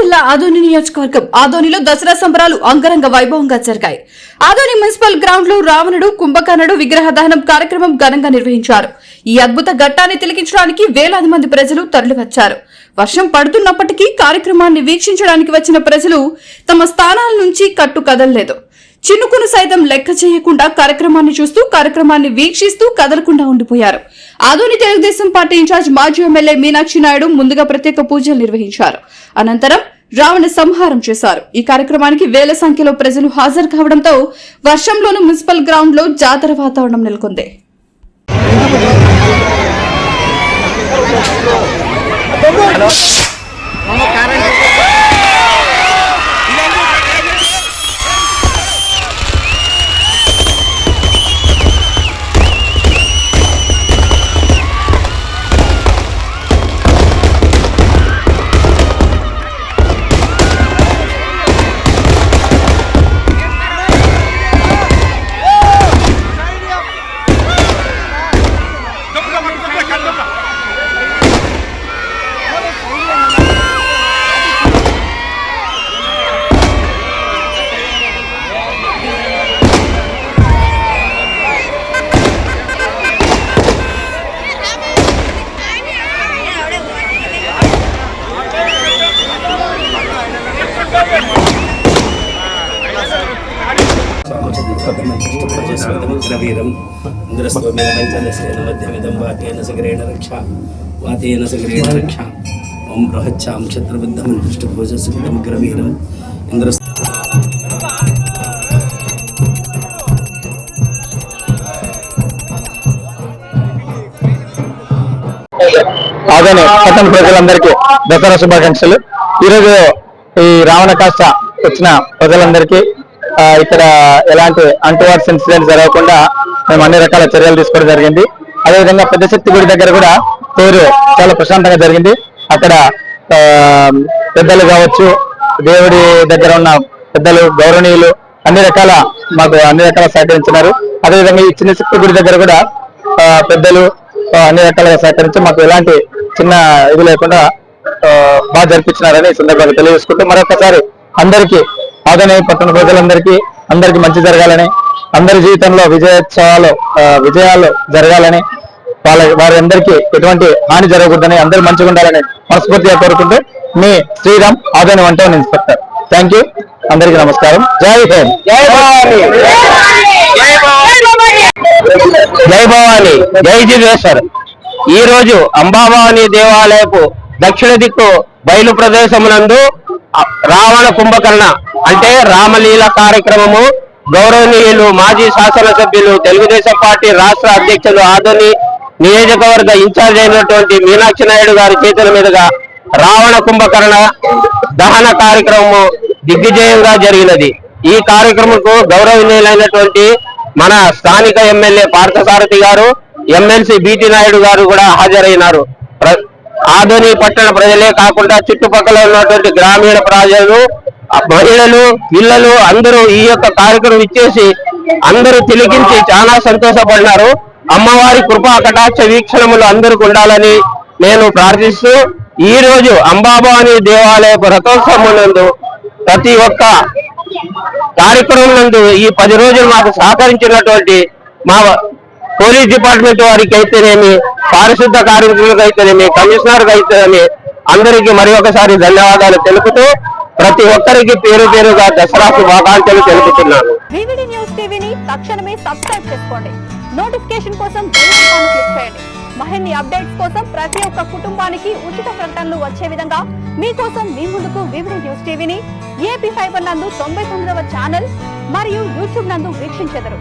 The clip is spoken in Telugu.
జిల్లా ఆదోని నియోజకవర్గం ఆదోనిలో దసరా సంబరాలు అంగరంగ వైభవంగా జరిగాయి. ఆదోని మున్సిపల్ గ్రౌండ్ లో రావణుడు కుంభకర్ణుడు విగ్రహ దహనం కార్యక్రమం ఘనంగా నిర్వహించారు. ఈ అద్భుత ఘట్టాన్ని తిలకించడానికి వేలాది మంది ప్రజలు తరలివచ్చారు. వర్షం పడుతున్నప్పటికీ కార్యక్రమాన్ని వీక్షించడానికి వచ్చిన ప్రజలు తమ స్థానాల నుంచి కట్టు కదలలేదు. చినుకును సైతం లెక్క చేయకుండా కార్యక్రమాన్ని చూస్తూ కార్యక్రమాన్ని వీక్షిస్తూ కదలకుండా ఉండిపోయారు. ఆదోని తెలుగుదేశం పార్టీ ఇన్ఛార్జ్ మాజీ ఎమ్మెల్యే మీనాక్షి నాయుడు ముందుగా ప్రత్యేక పూజలు నిర్వహించారు. అనంతరం రావణ సంహారం చేశారు. ఈ కార్యక్రమానికి వేల సంఖ్యలో ప్రజలు హాజరు కావడంతో వర్షంలోనూ మున్సిపల్ గ్రౌండ్ లో జాతర వాతావరణం నెలకొంది. वीरम इंद्रस्तोमेन पंचदशेन मध्यमिदं वातेन सगरेण रक्षा ओम बृहच्छाम क्षत्रबद्धं पृष्ठभुजसुखमग्रवीरम इंद्रस्त ఆదోని పట్టణ ప్రజలందరికీ దసరా శుభాకాంక్షలు. ఈరోజు ఈ రావణ కాస్త వచ్చిన ప్రజలందరికీ ఇక్కడ ఎలాంటి అంటువర్డ్స్ ఇన్సిడెంట్ జరగకుండా మేము అన్ని రకాల చర్యలు తీసుకోవడం జరిగింది. అదేవిధంగా పెద్ద శక్తి గుడి దగ్గర కూడా పేరు చాలా ప్రశాంతంగా జరిగింది. అక్కడ పెద్దలు కావచ్చు, దేవుడి దగ్గర ఉన్న పెద్దలు గౌరవనీయులు మాకు అన్ని రకాల సహకరించినారు. అదేవిధంగా ఈ చిన్న శక్తి గుడి దగ్గర కూడా పెద్దలు అన్ని రకాలుగా సహకరించి మాకు ఎలాంటి చిన్న ఇది లేకుండా బాగా జరిపించినారని ఈ సందర్భంగా తెలియజేసుకుంటూ మరొకసారి అందరికీ ఆదోని పట్టణ ప్రజలందరికీ మంచి జరగాలని, అందరి జీవితంలో విజయాలు జరగాలని, వారందరికీ ఎటువంటి హాని జరగకూడదని, అందరూ మంచిగా ఉండాలని మనస్ఫూర్తిగా కోరుకుంటూ మీ శ్రీరామ్ ఆదోని వంట ఇన్స్పెక్టర్. Thank you. అందరికీ నమస్కారం. జై హింద్. జై భవాని, జై జిగేశ్వర్. ఈ రోజు అంబాభవాని దేవాలయపు దక్షిణ దిక్కు బయలు ప్రదేశమునందు రావణ కుంభకర్ణ అంటే రామలీల కార్యక్రమము గౌరవనీయులు మాజీ శాసనసభ్యులు తెలుగుదేశం పార్టీ రాష్ట్ర అధ్యక్షులు ఆదోని నియోజకవర్గ ఇన్ఛార్జ్ అయినటువంటి మీనాక్షి నాయుడు గారి చేతుల మీదుగా రావణ కుంభకర్ణ దహన కార్యక్రమము దిగ్విజయంగా జరిగినది. ఈ కార్యక్రమంకు గౌరవనీయులైనటువంటి మన స్థానిక ఎమ్మెల్యే పార్థసారథి గారు, ఎమ్మెల్సీ బీటీ నాయుడు గారు కూడా హాజరైనారు. ఆదోని పట్టణ ప్రజలే కాకుండా చుట్టుపక్కల ఉన్నటువంటి గ్రామీణ ప్రజలు, మహిళలు, పిల్లలు అందరూ ఈ యొక్క కార్యక్రమం ఇచ్చేసి అందరూ తిలకించి చాలా సంతోషపడినారు. అమ్మవారి కృపా కటాక్ష వీక్షణములు అందరికి ఉండాలని నేను ప్రార్థిస్తూ ఈ రోజు అంబాభవాని దేవాలయపు రథోత్సవం నందు ప్రతి ఒక్క కార్యక్రమం నందు ఈ 10 రోజులు మాకు సహకరించినటువంటి మా పోలీస్ డిపార్ట్మెంట్ వారికి అయితేనేమి, పారిశుద్ధ కార్మికులకు అయితేనేమి, కమిషనర్కి అయితేనేమి అందరికీ మరి ఒకసారి ధన్యవాదాలు తెలుపుతూ ప్రతి ఒక్కరికి పేరు పేరుగా దసరా శుభాకాంక్షలు తెలుపుతున్నాను. వివిడి న్యూస్ టీవీని తక్షణమే సబ్స్క్రైబ్ చేసుకోండి. నోటిఫికేషన్ కోసం బెల్ ఐకాన్ క్లిక్ చేయండి. మరిన్ని అప్డేట్స్ కోసం ప్రతి ఒక్క కుటుంబానికి ఉచిత ప్రకటనలు వచ్చే విధంగా మీకోసం మీ ముందుకు వివిడి న్యూస్ టీవీని ఏపీ ఫైబర్ నందు 99వ ఛానల్ మరియు యూట్యూబ్ నందు వీక్షించెదరు.